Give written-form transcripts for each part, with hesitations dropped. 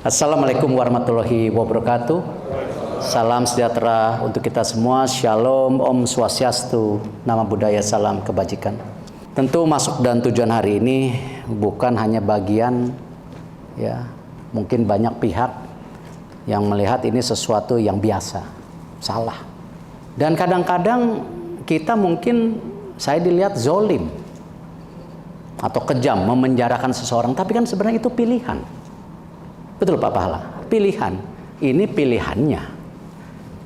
Assalamualaikum warahmatullahi wabarakatuh. Salam sejahtera untuk kita semua. Shalom, Om Swastiastu, Nama Budaya, salam kebajikan. Tentu maksud dan tujuan hari ini bukan hanya bagian, ya, mungkin banyak pihak yang melihat ini sesuatu yang biasa, salah. Dan kadang-kadang kita mungkin, saya dilihat zolim atau kejam memenjarakan seseorang, tapi kan sebenarnya itu pilihan. Betul Pak Pahala, pilihan. Ini pilihannya.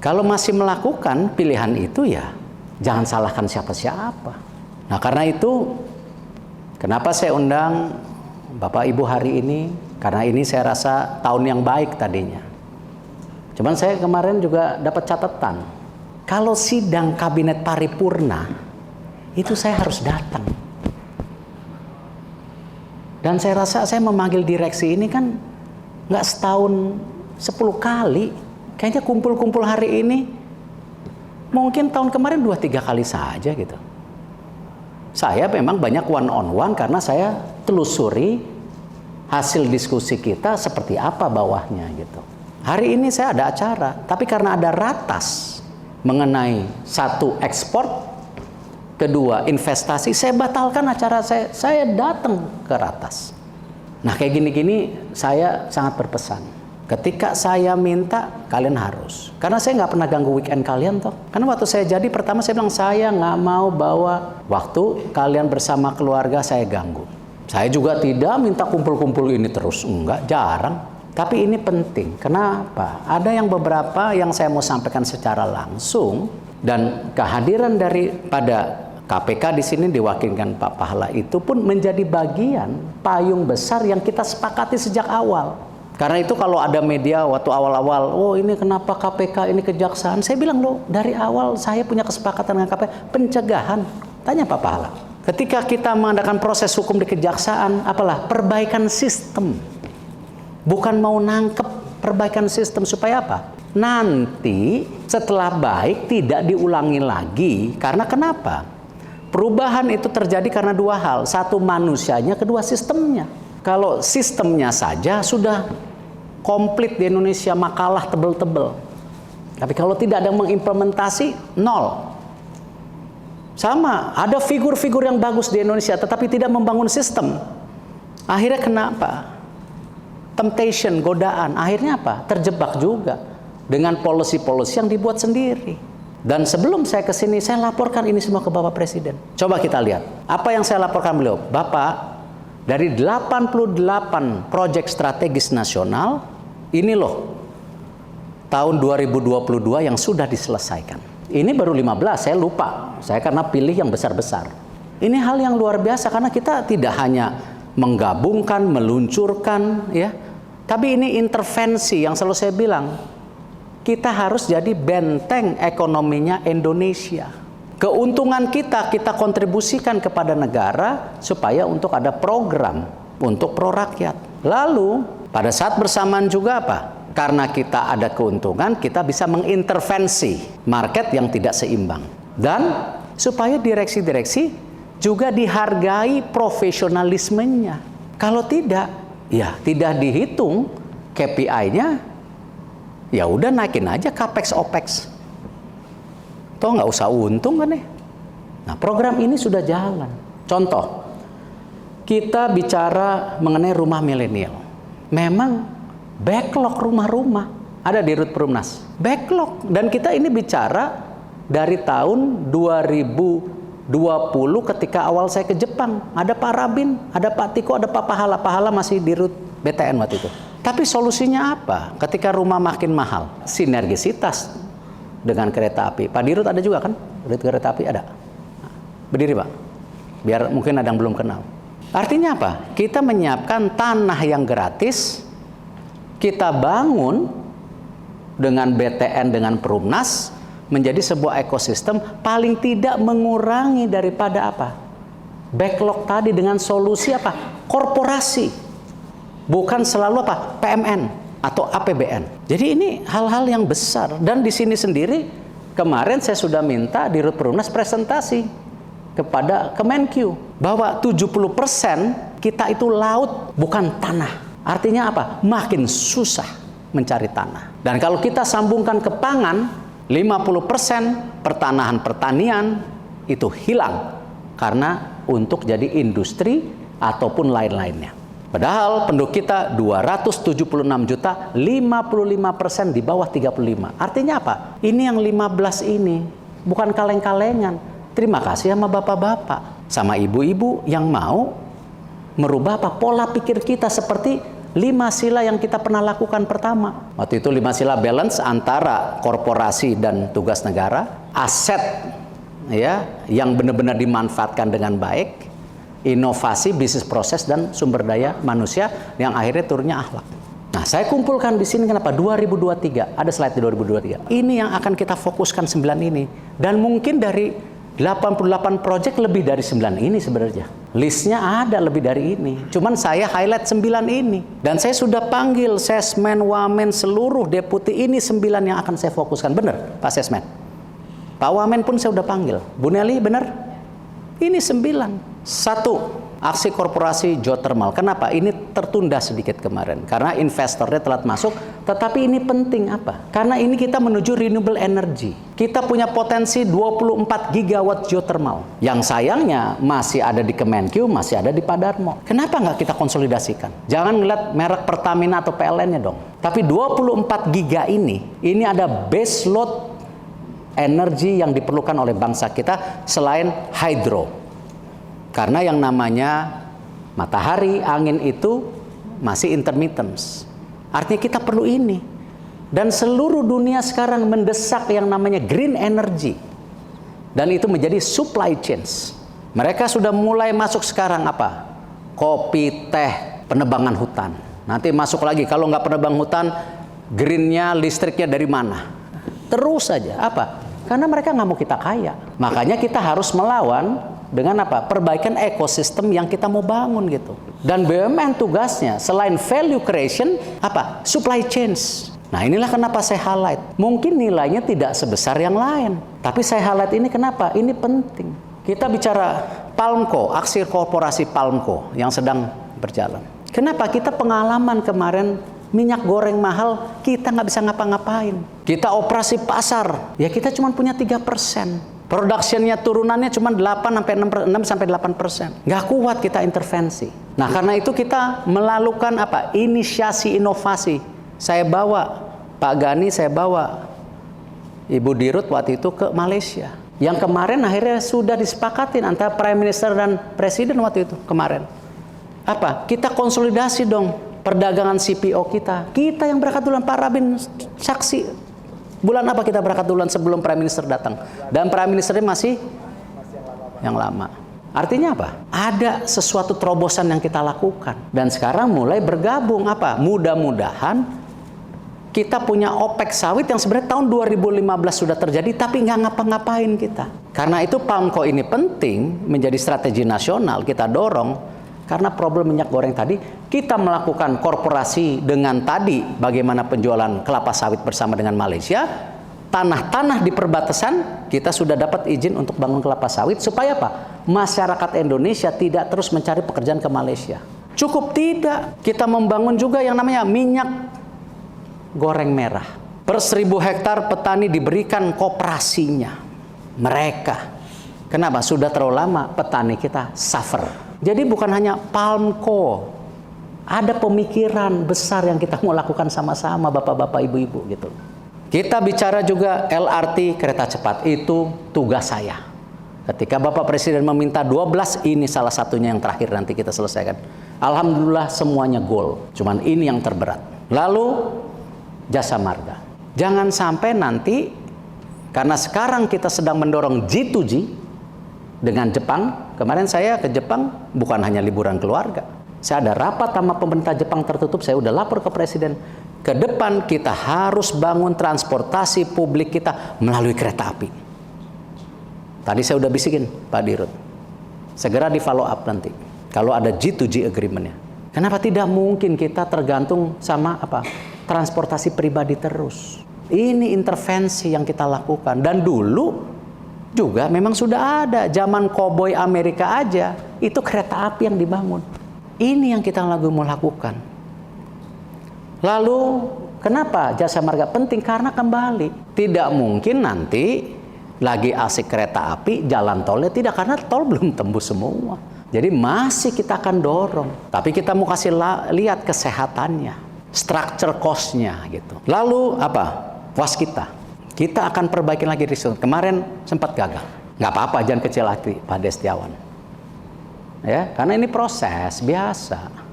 Kalau masih melakukan pilihan itu, ya jangan salahkan siapa-siapa. Nah, karena itu kenapa saya undang Bapak Ibu hari ini? Karena ini saya rasa tahun yang baik tadinya. Cuman saya kemarin juga dapat catatan, kalau sidang kabinet paripurna itu saya harus datang. Dan saya rasa saya memanggil direksi ini kan nggak setahun 10 kali. Kayaknya kumpul-kumpul hari ini mungkin tahun kemarin 2-3 kali saja gitu. Saya memang banyak one on one karena saya telusuri hasil diskusi kita seperti apa bawahnya gitu. Hari ini saya ada acara, tapi karena ada ratas mengenai satu ekspor, kedua investasi, saya batalkan acara saya datang ke ratas. Nah, kayak gini-gini saya sangat berpesan. Ketika saya minta, kalian harus. Karena saya nggak pernah ganggu weekend kalian toh. Karena waktu saya jadi, pertama saya bilang, saya nggak mau bawa waktu kalian bersama keluarga saya ganggu. Saya juga tidak minta kumpul-kumpul ini terus. Enggak, jarang. Tapi ini penting. Kenapa? Ada yang beberapa yang saya mau sampaikan secara langsung. Dan kehadiran daripada KPK di sini diwakilkan Pak Pahala itu pun menjadi bagian payung besar yang kita sepakati sejak awal. Karena itu kalau ada media waktu awal-awal, oh ini kenapa KPK, ini kejaksaan. Saya bilang loh, dari awal saya punya kesepakatan dengan KPK, pencegahan. Tanya Pak Pahala. Ketika kita mengadakan proses hukum di kejaksaan, apalah? Perbaikan sistem. Bukan mau nangkep, perbaikan sistem supaya apa? Nanti setelah baik tidak diulangi lagi. Karena kenapa? Perubahan itu terjadi karena dua hal. Satu manusianya, kedua sistemnya. Kalau sistemnya saja sudah komplit di Indonesia, makalah tebel-tebel. Tapi kalau tidak ada yang mengimplementasi, nol. Sama, ada figur-figur yang bagus di Indonesia tetapi tidak membangun sistem. Akhirnya kenapa? Temptation, godaan. Akhirnya apa? Terjebak juga dengan policy-policy yang dibuat sendiri. Dan sebelum saya kesini, saya laporkan ini semua ke Bapak Presiden. Coba kita lihat. Apa yang saya laporkan beliau? Bapak, dari 88 proyek strategis nasional, ini loh, tahun 2022 yang sudah diselesaikan. Ini baru 15, saya lupa. Saya karena pilih yang besar-besar. Ini hal yang luar biasa, karena kita tidak hanya menggabungkan, meluncurkan, ya. Tapi ini intervensi yang selalu saya bilang, kita harus jadi benteng ekonominya Indonesia. Keuntungan kita kontribusikan kepada negara supaya untuk ada program untuk pro rakyat. Lalu pada saat bersamaan juga apa? Karena kita ada keuntungan, kita bisa mengintervensi market yang tidak seimbang. Dan supaya direksi-direksi juga dihargai profesionalismenya. Kalau tidak, ya tidak dihitung KPI-nya, ya udah naikin aja capex opex. Toh nggak usah untung kan ya. Nah, program ini sudah jalan. Contoh, kita bicara mengenai rumah milenial. Memang backlog rumah-rumah ada di Rut Perumnas. Backlog, dan kita ini bicara dari tahun 2020 ketika awal saya ke Jepang. Ada Pak Rabin, ada Pak Tiko, ada Pak Pahala. Pahala masih di Rut BTN waktu itu. Tapi solusinya apa? Ketika rumah makin mahal, sinergisitas dengan kereta api. Pak Dirut ada juga kan? Dirut kereta api ada. Berdiri Pak, biar mungkin ada yang belum kenal. Artinya apa? Kita menyiapkan tanah yang gratis, kita bangun dengan BTN, dengan Perumnas, menjadi sebuah ekosistem, paling tidak mengurangi daripada apa? Backlog tadi dengan solusi apa? Korporasi. Bukan selalu apa? PMN atau APBN. Jadi ini hal-hal yang besar. Dan di sini sendiri kemarin saya sudah minta di Rut Perumnas presentasi kepada Kemenkyu bahwa 70% kita itu laut bukan tanah. Artinya apa? Makin susah mencari tanah. Dan kalau kita sambungkan ke pangan, 50% pertanian itu hilang karena untuk jadi industri ataupun lain-lainnya. Padahal penduduk kita 276 juta, 55% di bawah 35. Artinya apa? Ini yang 15 ini bukan kaleng-kalengan. Terima kasih sama bapak-bapak, sama ibu-ibu yang mau merubah pola pikir kita seperti 5 sila yang kita pernah lakukan pertama. Waktu itu 5 sila balance antara korporasi dan tugas negara, aset ya yang benar-benar dimanfaatkan dengan baik, inovasi, bisnis proses, dan sumber daya manusia yang akhirnya turunnya akhlak. Nah, saya kumpulkan di sini kenapa? 2023, ada slide di 2023. Ini yang akan kita fokuskan 9 ini. Dan mungkin dari 88 proyek lebih dari 9 ini sebenarnya. Listnya ada lebih dari ini. Cuman saya highlight 9 ini. Dan saya sudah panggil Sesmen, Wamen, seluruh deputi ini 9 yang akan saya fokuskan. Benar, Pak Sesmen? Pak Wamen pun saya sudah panggil. Bu Nelly, benar? Ini 9. 1. Aksi korporasi geothermal. Kenapa? Ini tertunda sedikit kemarin. Karena investornya telat masuk. Tetapi ini penting apa? Karena ini kita menuju renewable energy. Kita punya potensi 24 gigawatt geothermal. Yang sayangnya masih ada di Kemenkyu, masih ada di Pak Darmo. Kenapa nggak kita konsolidasikan? Jangan ngeliat merek Pertamina atau PLN-nya dong. Tapi 24 giga ini ada base load energi yang diperlukan oleh bangsa kita selain hydro. Karena yang namanya matahari, angin itu masih intermittent. Artinya kita perlu ini. Dan seluruh dunia sekarang mendesak yang namanya green energy. Dan itu menjadi supply chains. Mereka sudah mulai masuk sekarang apa? Kopi, teh, penebangan hutan. Nanti masuk lagi, kalau nggak penebang hutan, greennya, listriknya dari mana? Terus saja. Apa? Karena mereka nggak mau kita kaya. Makanya kita harus melawan dengan apa? Perbaikan ekosistem yang kita mau bangun gitu. Dan BUMN tugasnya selain value creation apa? Supply chains. Nah, inilah kenapa saya highlight. Mungkin nilainya tidak sebesar yang lain, tapi saya highlight ini kenapa? Ini penting. Kita bicara Palmco, aksi korporasi Palmco yang sedang berjalan. Kenapa? Kita pengalaman kemarin minyak goreng mahal, kita nggak bisa ngapa-ngapain. Kita operasi pasar, ya kita cuma punya 3%. Productionnya turunannya cuma 6-8%. Nggak kuat kita intervensi. Nah, karena itu kita melakukan apa? Inisiasi inovasi. Saya bawa Pak Gani, saya bawa Ibu Dirut waktu itu ke Malaysia. Yang kemarin akhirnya sudah disepakatin antara Prime Minister dan Presiden waktu itu kemarin. Apa? Kita konsolidasi dong perdagangan CPO kita. Kita yang berangkat duluan, Pak Rabin saksi. Bulan apa kita berangkat duluan sebelum Prime Minister datang? Dan Prime Ministernya masih yang lama. Artinya apa? Ada sesuatu terobosan yang kita lakukan. Dan sekarang mulai bergabung apa? Mudah-mudahan kita punya OPEC sawit yang sebenarnya tahun 2015 sudah terjadi, tapi nggak ngapa-ngapain kita. Karena itu Palmco ini penting menjadi strategi nasional kita dorong. Karena problem minyak goreng tadi, kita melakukan korporasi dengan tadi bagaimana penjualan kelapa sawit bersama dengan Malaysia, tanah-tanah di perbatasan, kita sudah dapat izin untuk bangun kelapa sawit, supaya apa? Masyarakat Indonesia tidak terus mencari pekerjaan ke Malaysia. Cukup tidak, kita membangun juga yang namanya minyak goreng merah. Per 1.000 hektar petani diberikan koperasinya. Mereka. Kenapa? Sudah terlalu lama petani kita suffer. Jadi bukan hanya Palmco, ada pemikiran besar yang kita mau lakukan sama-sama bapak-bapak ibu-ibu gitu. Kita bicara juga LRT kereta cepat, itu tugas saya. Ketika Bapak Presiden meminta 12, ini salah satunya yang terakhir nanti kita selesaikan. Alhamdulillah semuanya goal, cuman ini yang terberat. Lalu jasa marga. Jangan sampai nanti, karena sekarang kita sedang mendorong G2G, dengan Jepang. Kemarin saya ke Jepang bukan hanya liburan keluarga. Saya ada rapat sama pemerintah Jepang tertutup, saya udah lapor ke Presiden. Ke depan kita harus bangun transportasi publik kita melalui kereta api. Tadi saya udah bisikin Pak Dirut. Segera di follow up nanti. Kalau ada G2G agreement-nya. Kenapa tidak mungkin kita tergantung sama apa? Transportasi pribadi terus. Ini intervensi yang kita lakukan. Dan dulu juga memang sudah ada, zaman koboi Amerika aja, itu kereta api yang dibangun. Ini yang kita lagi mau lakukan. Lalu kenapa jasa marga penting? Karena kembali tidak mungkin nanti lagi asik kereta api jalan tolnya tidak, karena tol belum tembus semua. Jadi masih kita akan dorong. Tapi kita mau kasih lihat kesehatannya, structure cost-nya gitu. Lalu apa? Waskita. Kita akan perbaiki lagi riset. Kemarin sempat gagal. Nggak apa-apa, jangan kecil hati Pak Destiawan. Ya, karena ini proses biasa.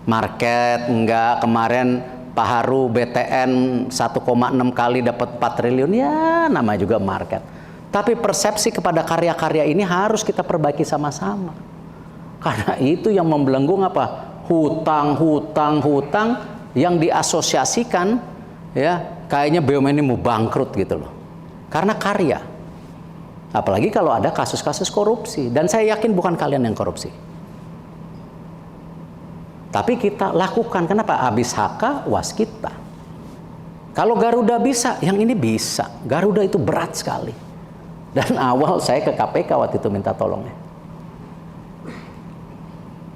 Market enggak, kemarin Pak Haru BTN 1,6 kali dapat 4 triliun, ya namanya juga market. Tapi persepsi kepada karya-karya ini harus kita perbaiki sama-sama. Karena itu yang membelenggung apa? Hutang yang diasosiasikan, ya kayaknya BUMN ini mau bangkrut gitu loh. Karena karya. Apalagi kalau ada kasus-kasus korupsi. Dan saya yakin bukan kalian yang korupsi. Tapi kita lakukan. Kenapa? Habis HK, waskita. Kalau Garuda bisa, yang ini bisa. Garuda itu berat sekali. Dan awal saya ke KPK waktu itu minta tolongnya.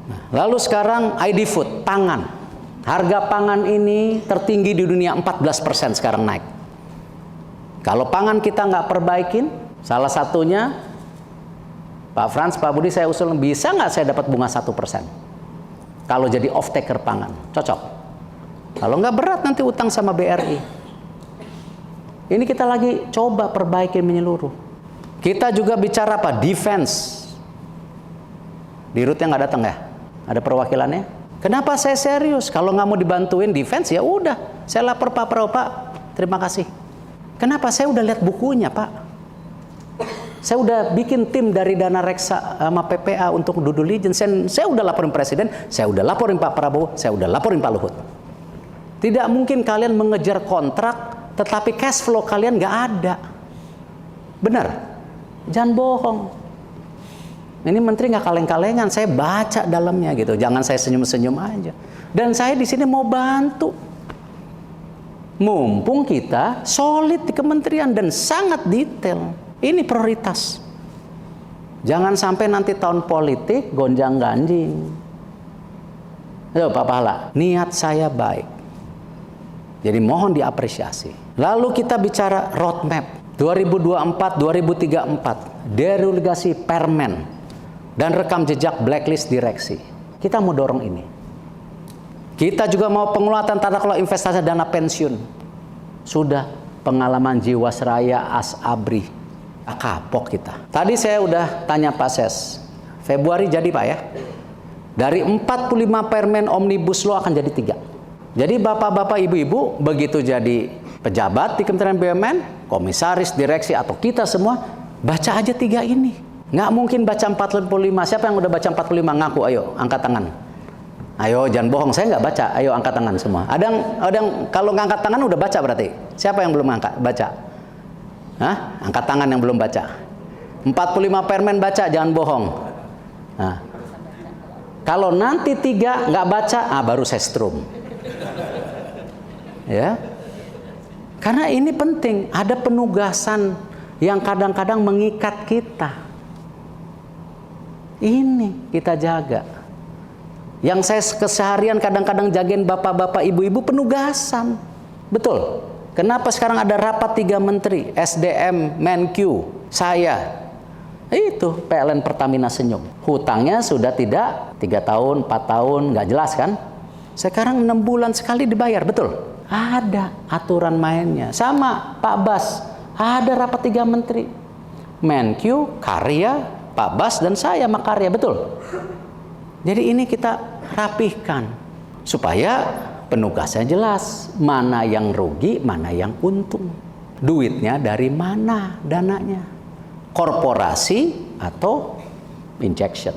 Nah, lalu sekarang ID Food, pangan. Harga pangan ini tertinggi di dunia, 14% sekarang naik. Kalau pangan kita nggak perbaikin, salah satunya, Pak Frans, Pak Budi, saya usul, bisa nggak saya dapat bunga 1%? Kalau jadi off-taker pangan, cocok. Kalau nggak berat nanti utang sama BRI. Ini kita lagi coba perbaiki menyeluruh. Kita juga bicara apa? Defense. Dirut yang nggak datang ya? Ada perwakilannya? Kenapa saya serius? Kalau nggak mau dibantuin defense, ya udah. Saya lapor Pak Prabowo, Pak. Terima kasih. Kenapa? Saya udah lihat bukunya, Pak. Saya udah bikin tim dari Dana Reksa sama PPA untuk due diligence. Saya udah laporin Presiden, saya udah laporin Pak Prabowo, saya udah laporin Pak Luhut. Tidak mungkin kalian mengejar kontrak, tetapi cash flow kalian nggak ada. Benar? Jangan bohong. Ini menteri nggak kaleng-kalengan, saya baca dalamnya gitu. Jangan saya senyum-senyum aja. Dan saya di sini mau bantu. Mumpung kita solid di kementerian dan sangat detail. Ini prioritas. Jangan sampai nanti tahun politik gonjang-ganjing. Yo Pak Pahala, niat saya baik. Jadi mohon diapresiasi. Lalu kita bicara roadmap 2024-2034, deregulasi permen dan rekam jejak blacklist direksi. Kita mau dorong ini. Kita juga mau pengelolaan tata kelola investasi dana pensiun. Sudah pengalaman Jiwasraya, Asabri. Kapok kita. Tadi saya udah tanya Pak Ses, Februari jadi Pak ya? Dari 45 permen Omnibus Law akan jadi 3. Jadi bapak-bapak, ibu-ibu, begitu jadi pejabat di Kementerian BUMN, komisaris, direksi, atau kita semua, baca aja 3 ini. Nggak mungkin baca 45. Siapa yang udah baca 45? Ngaku, ayo, angkat tangan. Ayo, jangan bohong, saya nggak baca. Ayo, angkat tangan semua. Ada yang kalau nggak angkat tangan udah baca berarti. Siapa yang belum baca? Hah? Angkat tangan yang belum baca. 45 permen baca, jangan bohong. Nah, kalau nanti 3 nggak baca, baru saya strum. Ya, karena ini penting. Ada penugasan yang kadang-kadang mengikat kita. Ini kita jaga. Yang saya keseharian kadang-kadang jagain bapak-bapak, ibu-ibu, penugasan. Betul. Kenapa sekarang ada rapat 3 menteri, SDM, Menq, saya. Itu PLN Pertamina senyum. Hutangnya sudah tidak 3 tahun, 4 tahun, nggak jelas kan? Sekarang 6 bulan sekali dibayar, betul? Ada aturan mainnya. Sama Pak Bas, ada rapat 3 menteri. Menq, Karya, Pak Bas, dan saya Makarya, betul? Jadi ini kita rapihkan. Supaya penugasnya jelas, mana yang rugi, mana yang untung. Duitnya dari mana dananya? Korporasi atau injection.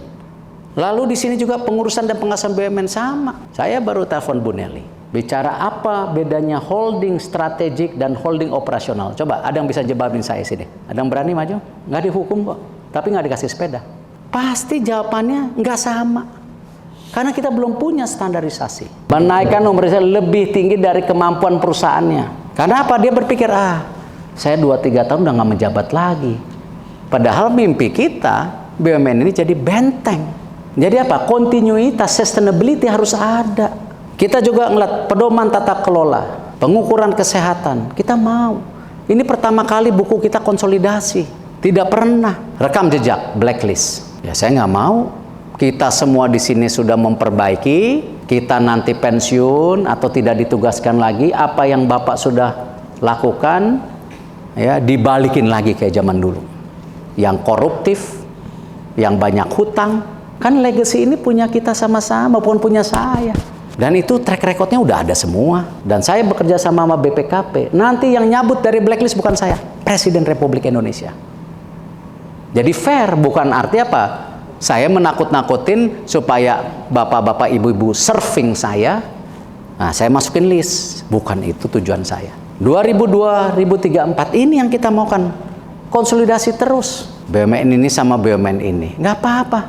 Lalu di sini juga pengurusan dan pengawasan BUMN sama. Saya baru telepon Bu Nelly. Bicara apa bedanya holding strategik dan holding operasional? Coba ada yang bisa jawabin saya sini. Ada yang berani maju? Nggak dihukum kok, tapi nggak dikasih sepeda. Pasti jawabannya nggak sama. Karena kita belum punya standarisasi. Menaikkan nomor riset lebih tinggi dari kemampuan perusahaannya. Karena apa? Dia berpikir, saya 2-3 tahun udah nggak menjabat lagi. Padahal mimpi kita, BUMN ini jadi benteng. Jadi apa? Kontinuitas, sustainability harus ada. Kita juga ngeliat pedoman tata kelola, pengukuran kesehatan. Kita mau. Ini pertama kali buku kita konsolidasi. Tidak pernah. Rekam jejak, blacklist. Ya saya nggak mau. Kita semua di sini sudah memperbaiki. Kita nanti pensiun atau tidak ditugaskan lagi. Apa yang Bapak sudah lakukan, ya dibalikin lagi kayak zaman dulu. Yang koruptif, yang banyak hutang. Kan legacy ini punya kita sama-sama, bukan punya saya. Dan itu track recordnya udah ada semua. Dan saya bekerja sama BPKP. Nanti yang nyabut dari blacklist bukan saya, Presiden Republik Indonesia. Jadi fair, bukan arti apa? Saya menakut-nakutin supaya bapak-bapak, ibu-ibu surfing saya. Nah, saya masukin list. Bukan itu tujuan saya. 2002-2034 ini yang kita maukan. Konsolidasi terus. BUMN ini sama BUMN ini. Nggak apa-apa.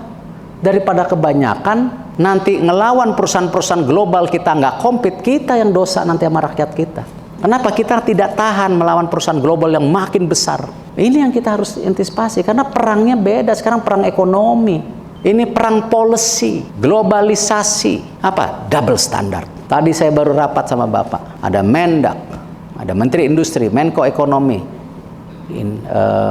Daripada kebanyakan, nanti ngelawan perusahaan-perusahaan global kita nggak compete, kita yang dosa nanti sama rakyat kita. Kenapa kita tidak tahan melawan perusahaan global yang makin besar? Ini yang kita harus antisipasi, karena perangnya beda. Sekarang perang ekonomi. Ini perang policy, globalisasi. Apa? Double standard. Tadi saya baru rapat sama Bapak. Ada Mendak, ada Menteri Industri, Menko Ekonomi,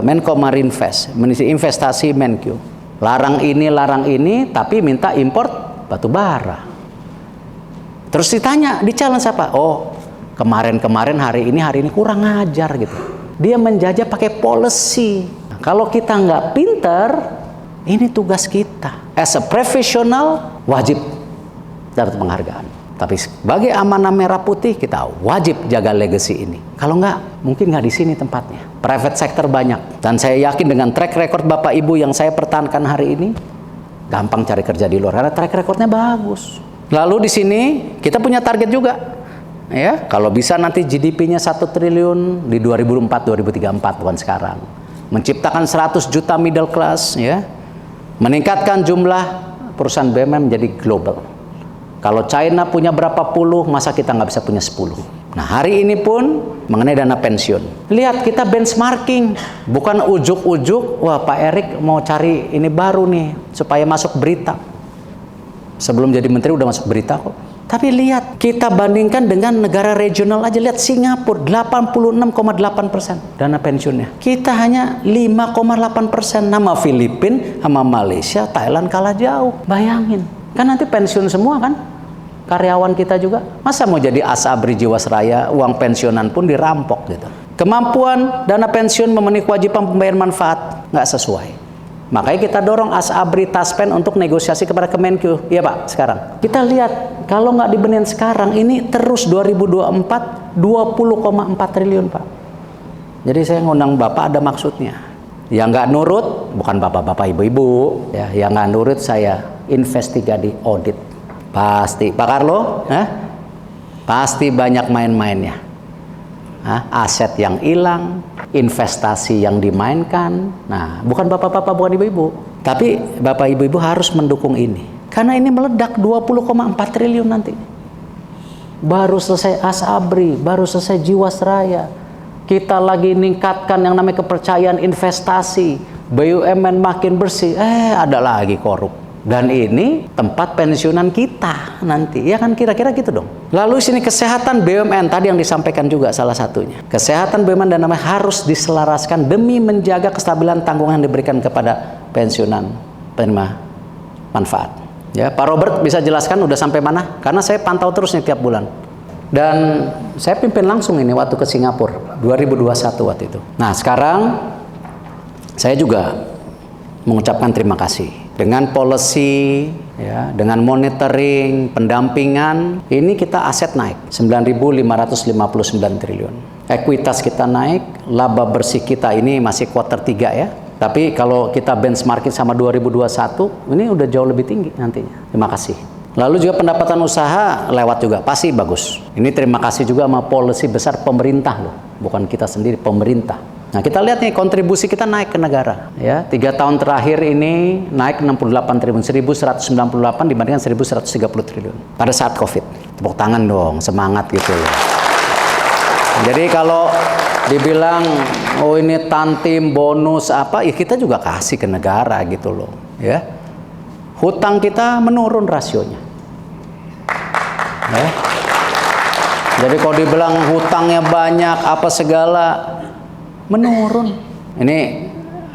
Menko Marinvest, Menteri Investasi Menq. Larang ini, tapi minta import batu bara. Terus ditanya, di-challenge apa? Oh, kemarin hari ini kurang ajar gitu. Dia menjajah pakai policy. Nah, kalau kita nggak pinter, ini tugas kita. As a professional, wajib dapat penghargaan. Tapi sebagai amanah merah putih, kita wajib jaga legacy ini. Kalau nggak, mungkin nggak di sini tempatnya. Private sector banyak. Dan saya yakin dengan track record Bapak Ibu yang saya pertahankan hari ini, gampang cari kerja di luar. Karena track recordnya bagus. Lalu di sini, kita punya target juga. Ya, kalau bisa nanti GDP-nya 1 triliun di 2004-2034, bukan sekarang. Menciptakan 100 juta middle class, ya. Meningkatkan jumlah perusahaan BUMN menjadi global. Kalau China punya berapa puluh, masa kita nggak bisa punya 10? Nah, hari ini pun mengenai dana pensiun. Lihat, kita benchmarking. Bukan ujuk-ujuk, wah Pak Erik mau cari ini baru nih, supaya masuk berita. Sebelum jadi menteri udah masuk berita kok. Tapi lihat, kita bandingkan dengan negara regional aja. Lihat Singapura, 86,8% dana pensiunnya. Kita hanya 5,8%. Nama Filipina, sama Malaysia, Thailand kalah jauh. Bayangin. Kan nanti pensiun semua kan? Karyawan kita juga. Masa mau jadi Asabri Jiwasraya, uang pensiunan pun dirampok gitu. Kemampuan dana pensiun memenuhi kewajiban pembayaran manfaat nggak sesuai. Makanya kita dorong Asabri Taspen untuk negosiasi kepada Kemenq. Iya Pak, sekarang. Kita lihat, kalau nggak dibenerin sekarang, ini terus 2024, 20,4 triliun Pak. Jadi saya ngundang Bapak ada maksudnya. Yang nggak nurut, bukan Bapak-Bapak, Ibu-Ibu. Ya, yang nggak nurut saya investigasi audit. Pasti, Pak Carlo, pasti banyak main-mainnya. Aset yang hilang, investasi yang dimainkan. Nah, bukan bapak-bapak, bukan ibu-ibu. Tapi bapak ibu-ibu harus mendukung ini. Karena ini meledak 20,4 triliun nanti. Baru selesai Asabri, baru selesai Jiwasraya. Kita lagi ningkatkan yang namanya kepercayaan investasi. BUMN makin bersih, ada lagi korup. Dan ini tempat pensiunan kita nanti, ya kan, kira-kira gitu dong. Lalu sini kesehatan BUMN tadi yang disampaikan juga salah satunya. Kesehatan BUMN dan namanya harus diselaraskan demi menjaga kestabilan tanggungan yang diberikan kepada pensiunan penerima manfaat. Ya, Pak Robert bisa jelaskan udah sampai mana? Karena saya pantau terus nih tiap bulan. Dan saya pimpin langsung ini waktu ke Singapura 2021 waktu itu. Nah, sekarang saya juga mengucapkan terima kasih. Dengan policy, ya, dengan monitoring, pendampingan, ini kita aset naik 9.559 triliun. Ekuitas kita naik, laba bersih kita ini masih kuartal 3 ya. Tapi kalau kita benchmarking sama 2021, ini udah jauh lebih tinggi nantinya. Terima kasih. Lalu juga pendapatan usaha lewat juga, pasti bagus. Ini terima kasih juga sama policy besar pemerintah loh, bukan kita sendiri, pemerintah. Nah, kita lihat nih kontribusi kita naik ke negara ya. 3 tahun terakhir ini naik 68 triliun, 1.198 dibandingkan 1.130 triliun pada saat Covid. Tepuk tangan dong, semangat gitu loh. Jadi kalau dibilang oh ini tantim bonus apa, ya kita juga kasih ke negara gitu loh ya. Hutang kita menurun rasionya. Ya. Jadi kalau dibilang hutangnya banyak apa segala, menurun. Ini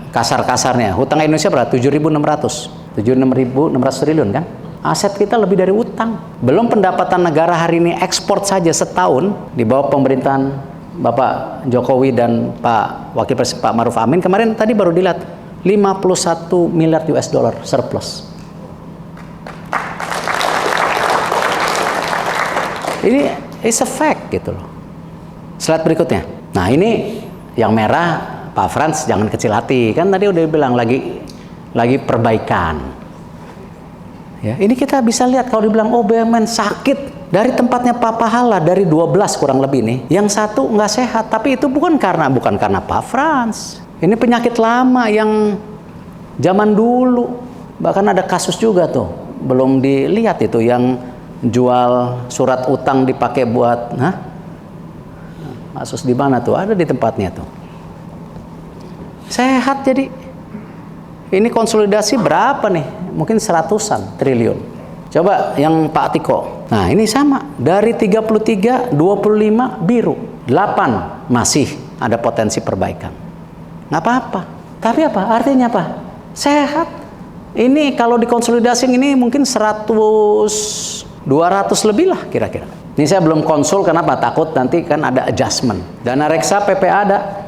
kasar-kasarnya, hutang Indonesia berapa? 76.600 triliun kan? Aset kita lebih dari utang. Belum pendapatan negara hari ini ekspor saja setahun di bawah pemerintahan Bapak Jokowi dan Pak Wakil Presiden Pak Maruf Amin kemarin tadi baru dilihat 51 miliar US dollar surplus. Ini is a fact gitu loh. Slide berikutnya. Nah, ini yang merah Pak Frans jangan kecil hati, kan tadi udah bilang lagi perbaikan. Ya, ini kita bisa lihat kalau dibilang oh BUMN sakit dari tempatnya Pak Pahala dari 12 kurang lebih nih, yang satu nggak sehat, tapi itu bukan karena Pak Frans. Ini penyakit lama yang zaman dulu, bahkan ada kasus juga tuh belum dilihat itu yang jual surat utang dipakai buat, kasus di mana tuh? Ada di tempatnya tuh. Sehat jadi. Ini konsolidasi berapa nih? Mungkin 100-an triliun. Coba yang Pak Tiko. Nah, ini sama. Dari 33, 25 biru. 8 masih ada potensi perbaikan. Nggak apa-apa. Tapi apa? Artinya apa? Sehat. Ini kalau dikonsolidasi ini mungkin 100, 200 lebih lah kira-kira. Ini saya belum konsul, kenapa? Takut nanti kan ada adjustment. Dana reksa PPA ada.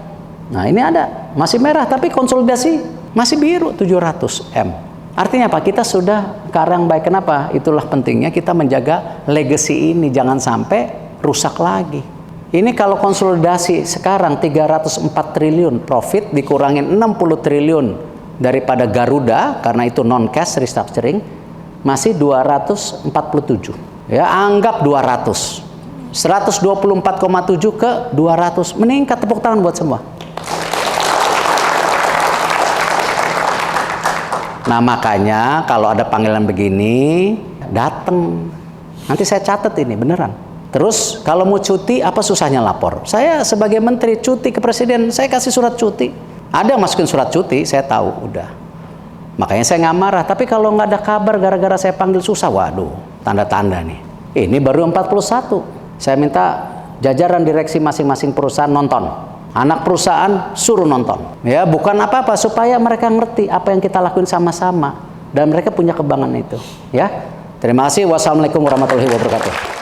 Nah, ini ada. Masih merah, tapi konsolidasi masih biru 700M. Artinya apa? Kita sudah ke arah yang baik. Kenapa? Itulah pentingnya kita menjaga legacy ini. Jangan sampai rusak lagi. Ini kalau konsolidasi sekarang 304 triliun profit dikurangin 60 triliun daripada Garuda, karena itu non-cash restructuring, masih 247. Ya, anggap 200. 124,7 ke 200. Meningkat, tepuk tangan buat semua. Nah, makanya kalau ada panggilan begini, datang. Nanti saya catat ini, beneran. Terus kalau mau cuti, apa susahnya lapor? Saya sebagai menteri cuti ke presiden, saya kasih surat cuti. Ada yang masukin surat cuti, saya tahu, udah. Makanya saya nggak marah. Tapi kalau nggak ada kabar gara-gara saya panggil susah, waduh, tanda-tanda nih. Ini baru 41. Saya minta jajaran direksi masing-masing perusahaan nonton. Anak perusahaan suruh nonton. Ya, bukan apa-apa, supaya mereka ngerti apa yang kita lakuin sama-sama dan mereka punya kebanggaan itu. Ya. Terima kasih. Wassalamualaikum warahmatullahi wabarakatuh.